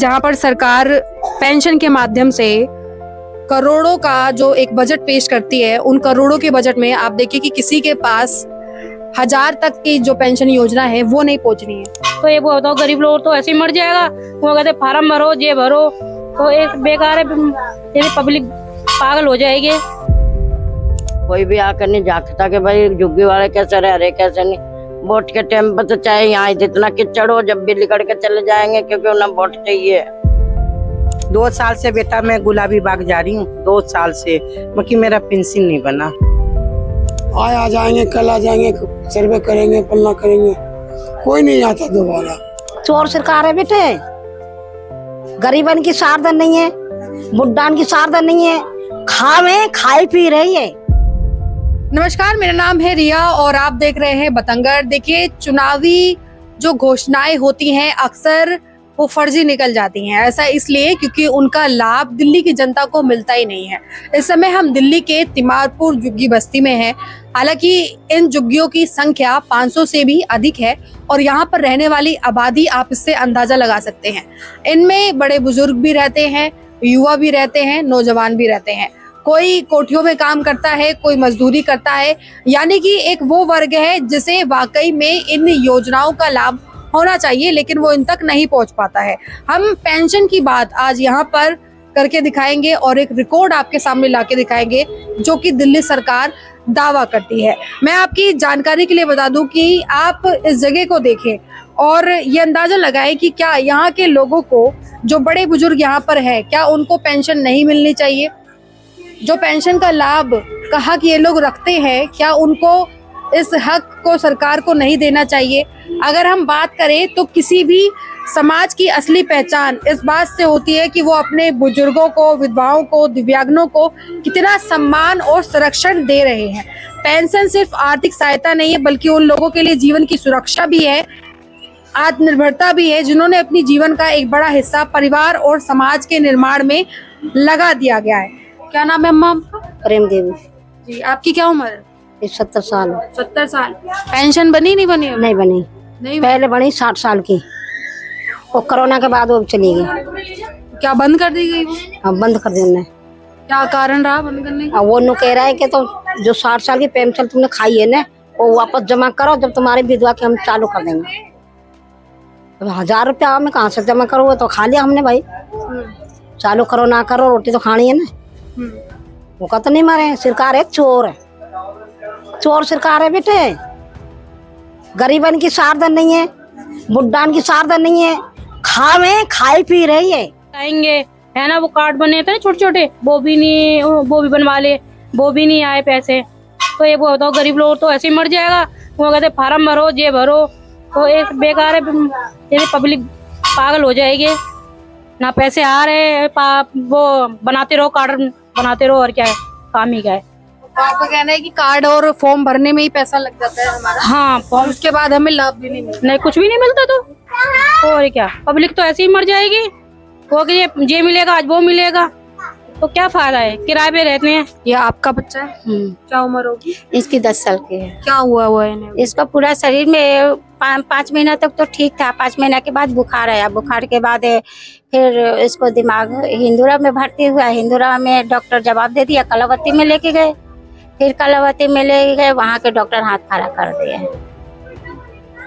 जहां पर सरकार पेंशन के माध्यम से करोड़ों का जो एक बजट पेश करती है, उन करोड़ों के बजट में आप देखिए कि किसी के पास 1000 तक की जो पेंशन योजना है वो नहीं पहुंच रही है। तो ये बताओ, गरीब लोग तो ऐसे ही मर जाएगा। वो कहते फार्म भरो, ये भरो, तो एक बेकार है, पब्लिक पागल हो जाएगी। कोई भी आकर नहीं झांकता कि भाई झुग्गी वाले कैसे रह रहे कैसे नहीं। वोट के टाइम पर तो चाहे यहाँ जितना किचड़ हो, जब भी लिकड़ के चले जाएंगे, क्योंकि उन्हें वोट चाहिए। 2 साल से बेटा मैं गुलाबी बाग जा रही हूँ, 2 साल से, क्योंकि मेरा पेंशन नहीं बना। आज आ जाएंगे, कल आ जाएंगे, सर्वे करेंगे, पल्ला करेंगे, कोई नहीं आता दोबारा। चोर सरकार है बेटे, गरीबन की सारदन नहीं है, बुड्ढान की सारदन नहीं है, खाई पी रही है। नमस्कार, मेरा नाम है रिया और आप देख रहे हैं बतंगड़। देखिए, चुनावी जो घोषणाएं होती हैं अक्सर वो फर्जी निकल जाती हैं। ऐसा इसलिए क्योंकि उनका लाभ दिल्ली की जनता को मिलता ही नहीं है। इस समय हम दिल्ली के तिमारपुर झुग्गी बस्ती में हैं। हालांकि इन झुग्गियों की संख्या 500 से भी अधिक है और यहाँ पर रहने वाली आबादी आप इससे अंदाजा लगा सकते हैं। इनमें बड़े बुजुर्ग भी रहते हैं, युवा भी रहते हैं, नौजवान भी रहते हैं। कोई कोठियों में काम करता है, कोई मजदूरी करता है, यानी कि एक वो वर्ग है जिसे वाकई में इन योजनाओं का लाभ होना चाहिए, लेकिन वो इन तक नहीं पहुंच पाता है। हम पेंशन की बात आज यहाँ पर करके दिखाएंगे और एक रिकॉर्ड आपके सामने लाके दिखाएंगे जो कि दिल्ली सरकार दावा करती है। मैं आपकी जानकारी के लिए बता दूं कि आप इस जगह को देखें और ये अंदाजा लगाएं कि क्या यहाँ के लोगों को, जो बड़े बुजुर्ग यहाँ पर है, क्या उनको पेंशन नहीं मिलनी चाहिए? जो पेंशन का लाभ का हक ये लोग रखते हैं, क्या उनको इस हक को सरकार को नहीं देना चाहिए? अगर हम बात करें तो किसी भी समाज की असली पहचान इस बात से होती है कि वो अपने बुजुर्गों को, विधवाओं को, दिव्यांगों को कितना सम्मान और संरक्षण दे रहे हैं। पेंशन सिर्फ आर्थिक सहायता नहीं है, बल्कि उन लोगों के लिए जीवन की सुरक्षा भी है, आत्मनिर्भरता भी है, जिन्होंने अपनी जीवन का एक बड़ा हिस्सा परिवार और समाज के निर्माण में लगा दिया गया है। क्या नाम है अम्मा आपका? प्रेम देवी जी। आपकी क्या उम्र है? 70 साल। 70 साल। पेंशन बनी नहीं बनी? नहीं बनी, नहीं पहले बनी 60 साल की, वो कोरोना के बाद वो चली गई। क्या बंद कर दी गई वो? अब बंद कर देना। क्या कारण रहा बंद करने का? अब वो नु कह रहा है कि तो जो 60 साल की पेंशन तुमने खाई है ना, वो वापस जमा करो, जब तुम्हारी विधवा के हम चालू कर देंगे। अब 1000 रुपया में कहाँ से जमा करो? वो तो खा लिया हमने भाई, चालू करो ना करो, रोटी तो खानी है ना। वो का तो नहीं मारे। सरकार एक चोर है, चोर सरकार है बेटे, गरीबन की सारदन नहीं है, बुड्ढान की सारदन नहीं है, खाई पी रही है। आएंगे है ना, वो कार्ड बने थे छोटे छोटे, वो भी नहीं, वो भी बनवा ले, वो भी नहीं आए पैसे। तो ये बताओ, गरीब लोग तो ऐसे ही मर जाएगा। वो कहते फार्म भरो, ये भरो, तो एक बेकार है, पब्लिक पागल हो जाएगी। ना पैसे आ रहे, वो बनाते रहो, कार्ड बनाते रहो, और क्या है, काम ही क्या है। तो आपका कहना है कि कार्ड और फॉर्म भरने में ही पैसा लग जाता है हमारा? हाँ, और उसके बाद हमें लाभ भी नहीं मिलता? नहीं, कुछ भी नहीं मिलता। तो और क्या, पब्लिक तो ऐसे ही मर जाएगी। वो कि ये मिलेगा, आज वो मिलेगा, तो क्या फायदा है, किराए पे रहते हैं। ये आपका बच्चा है? क्या उम्र होगी इसकी? 10 साल की है। क्या हुआ हुआ है इन्हें? इसका पूरा शरीर में 5 महीना तक तो ठीक था। 5 महीना के बाद बुखार आया। बुखार के बाद फिर इसको दिमाग हिंदुरा में भर्ती हुआ। हिंदुरा में डॉक्टर जवाब दे दिया, कलावती में लेके गए। फिर कलावती में ले गए, वहाँ के डॉक्टर हाथ खड़ा कर दिए।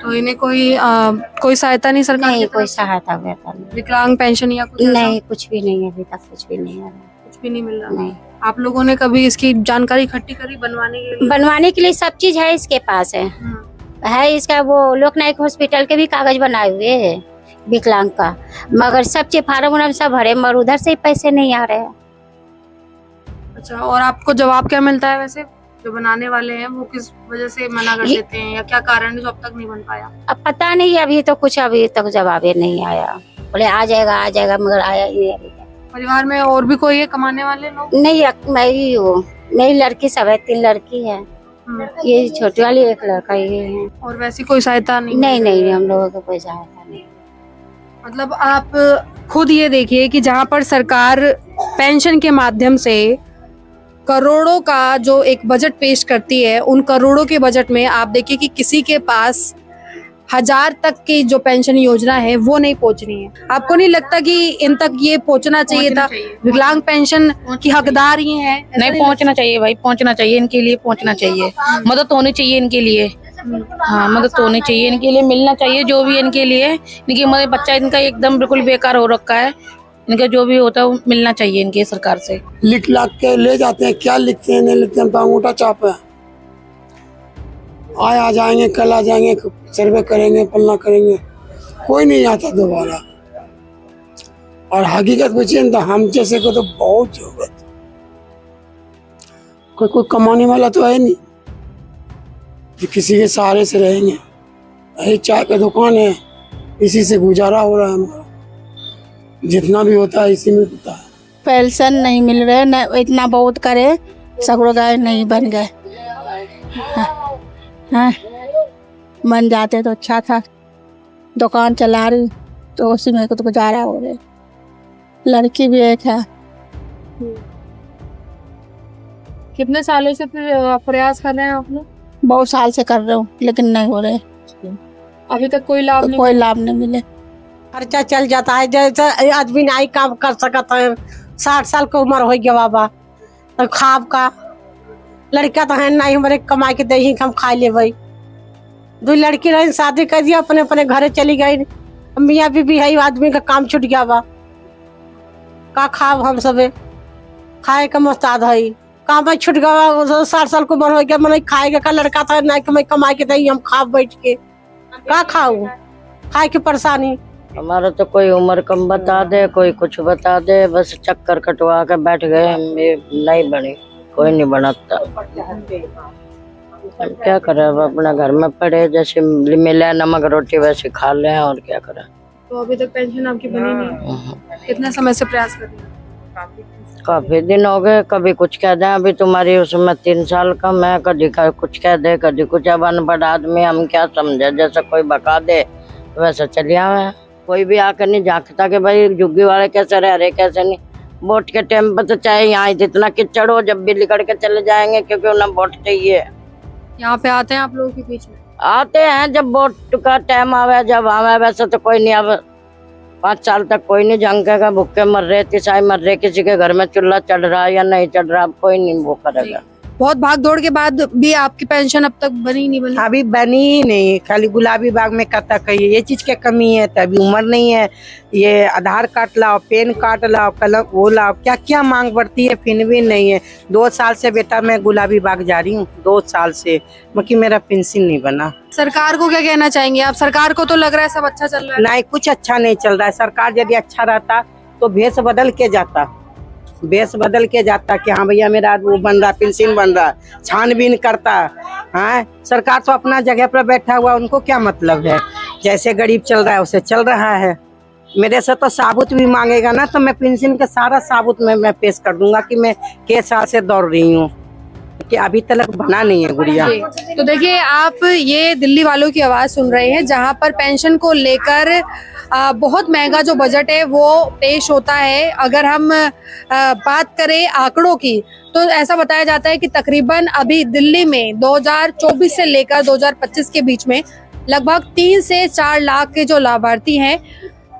तो इन्हें कोई सहायता नहीं सरकार? नहीं, कोई सहायता वगैरह नहीं। विकलांग पेंशन या कुछ ऐसा? नहीं, कुछ भी नहीं, अभी तक कुछ भी नहीं आ रहा। कुछ भी नहीं मिल रहा? नहीं। आप लोगों ने कभी इसकी जानकारी इकट्ठी करी बनवाने के लिए? बनवाने के लिए सब चीज है इसके पास है इसका। वो लोकनायक हॉस्पिटल के भी कागज बनाए हुए है विकलांग का, मगर सब चीज फार्म सब भरे, मगर उधर से पैसे नहीं आ रहे हैं। अच्छा, और आपको जवाब क्या मिलता है वैसे? जो बनाने वाले हैं वो किस वजह से मना कर देते हैं, या क्या कारण है जो अब तक नहीं बन पाया? अब पता नहीं, अभी तो कुछ अभी तक जवाब नहीं आया। बोले आ जाएगा, मगर आया ही नहीं अभी तक। परिवार में और भी कोई है कमाने वाले लोग? नहीं, मैं ही हूँ। मेरी लड़की सब है, 3 लड़की है। ये छोटी वाली एक लड़का ये है। और वैसी कोई सहायता नहीं? नहीं, हम लोगों को कोई सहायता नहीं। मतलब आप खुद ये देखिए कि जहाँ पर सरकार पेंशन के माध्यम से करोड़ों का जो एक बजट पेश करती है, उन करोड़ों के बजट में आप देखिए कि किसी के पास 1000 तक की जो पेंशन योजना है वो नहीं पहुंच रही है। आपको नहीं लगता कि इन तक ये पहुंचना चाहिए था? विकलांग पेंशन की हकदार ये हैं। नहीं पहुंचना चाहिए भाई, पहुंचना चाहिए, इनके लिए पहुंचना चाहिए, मदद होनी चाहिए इनके लिए। हाँ, मदद होनी चाहिए इनके लिए, मिलना चाहिए जो भी इनके लिए। इनकी मदद, बच्चा इनका एकदम बिल्कुल बेकार हो रखा है, इनका जो भी होता है वो मिलना चाहिए इनकी सरकार से। लिख लाख के ले जाते हैं, क्या लिखते हैं नहीं लिखते हैं, तो अंगूठा छाप है। आज आ जाएंगे, कल आ जाएंगे, सर्वे करेंगे, पन्ना करेंगे, कोई नहीं आता दोबारा। और हकीकत पूछिए तो हम जैसे को तो बहुत जरूरत, कोई कमाने वाला तो है नहीं कि किसी के सहारे से रहेंगे। यही चाय का दुकान है, इसी से गुजारा हो रहा है हमारा, जितना भी होता है इसी में होता है। पेंशन नहीं मिल रहे न, इतना बहुत करे सगरोगाय नहीं बन गए। हाँ, बन जाते तो अच्छा था। दुकान चला रही तो उसी में तो गुजारा हो रहे। लड़की भी एक है। कितने सालों से फिर प्रयास कर रहे हैं आप लोग? बहुत साल से कर रहे हूँ लेकिन नहीं हो रहे, अभी तक कोई लाभ नहीं? कोई लाभ नहीं मिले। खर्चा चल जाता है, जैसे आदमी नहीं काम कर सकता है, 60 साल की उम्र हो गया बाबा, तो खाब का लड़का तो है नहीं, हमारे कमाई के दे ही हम खा ले भाई। 2 लड़की रही, शादी कर दिया, अपने अपने घरे चली गई। मियाँ बीबी है, आदमी का काम छूट गया बा, का खाब हम सबे खाए का मुस्ताद है, काम में छूट गया। 60 साल की उम्र हो गया, मैंने खाएगा का लड़का था नहीं, मैं कमाई के दे हम खाब बैठ के, का खाऊ, खाए की परेशानी। हमारा तो कोई उम्र कम बता दे, कोई कुछ बता दे, बस चक्कर कटवा के बैठ गए हम, नहीं बनी, कोई नहीं बनाता। हम क्या करें, अब अपना घर में पड़े, जैसे मिले नमक रोटी वैसे खा लें, और क्या करें। तो अभी तक पेंशन आपकी बनी नहीं? कितने समय से प्रयास कर रही हैं? काफी दिन हो गए, कभी कुछ कह दे अभी तुम्हारी उसमें 3 साल कम है, कभी कुछ कह दे, कभी कुछ। अब अनपढ़ आदमी हम क्या समझे, जैसे कोई बका दे वैसा चलिया है। कोई भी आकर नहीं झांकता कि भाई झुग्गी वाले कैसे रह रहे कैसे नहीं। वोट के टाइम पर तो चाहे यहाँ जितना किचड़ हो, जब भी लिकड़ के चले जाएंगे, क्योंकि उन्हें वोट चाहिए। यहाँ पे आते हैं आप लोगों के बीच में? आते हैं जब वोट का टाइम आवे, जब आवे, वैसे तो कोई नहीं। अब 5 साल तक कोई नहीं झंकेगा, भूखे मर रहे, तिसाई मर रहे, किसी के घर में चूल्हा चढ़ रहा है या नहीं चढ़ रहा, अब कोई नहीं वो करेगा। बहुत भाग दौड़ के बाद भी आपकी पेंशन अब तक नहीं बनी? अभी बनी ही नहीं, खाली गुलाबी बाग में कहता कही ये चीज की कमी है, तभी उम्र नहीं है, ये आधार कार्ड लाओ, पेन कार्ड लाओ, कलम वो लाओ, क्या क्या मांग बढ़ती है, फिर भी नहीं है। 2 साल से बेटा मैं गुलाबी बाग जा रही हूँ, 2 साल से, बाकी मेरा पेंशन नहीं बना। सरकार को क्या कहना चाहेंगे आप? सरकार को तो लग रहा है सब अच्छा चल रहा है। नहीं, कुछ अच्छा नहीं चल रहा है। सरकार यदि अच्छा रहता तो भेष बदल के जाता, बेस बदल के जाता कि हाँ भैया मेरा वो बन रहा, पेंशन बन रहा, छानबीन करता। हाँ, सरकार तो अपना जगह पर बैठा हुआ, उनको क्या मतलब है, जैसे गरीब चल रहा है उसे चल रहा है। मेरे से तो साबुत भी मांगेगा ना, तो मैं पेंशन का सारा साबुत मैं पेश कर दूंगा कि मैं किस साल से दौड़ रही हूँ, कि अभी तक बना नहीं है गुड़िया। तो देखिए, आप ये दिल्ली वालों की आवाज सुन रहे हैं, जहां पर पेंशन को लेकर बहुत महंगा जो बजट है वो पेश होता है। अगर हम बात करें आंकड़ों की, तो ऐसा बताया जाता है कि तकरीबन अभी दिल्ली में 2024 से लेकर 2025 के बीच में लगभग 3 से 4 लाख के जो लाभार्थी हैं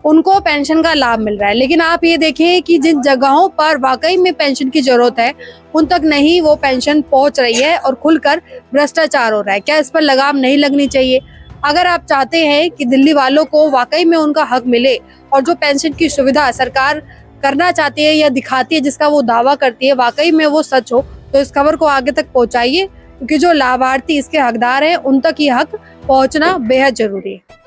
उनको पेंशन का लाभ मिल रहा है। लेकिन आप ये देखें कि जिन जगहों पर वाकई में पेंशन की जरूरत है उन तक नहीं वो पेंशन पहुंच रही है और खुलकर भ्रष्टाचार हो रहा है। क्या इस पर लगाम नहीं लगनी चाहिए? अगर आप चाहते हैं कि दिल्ली वालों को वाकई में उनका हक मिले और जो पेंशन की सुविधा सरकार करना चाहती है या दिखाती है, जिसका वो दावा करती है, वाकई में वो सच हो, तो इस खबर को आगे तक पहुंचाइए, क्योंकि जो लाभार्थी इसके हकदार हैं उन तक ये हक पहुंचना बेहद जरूरी है।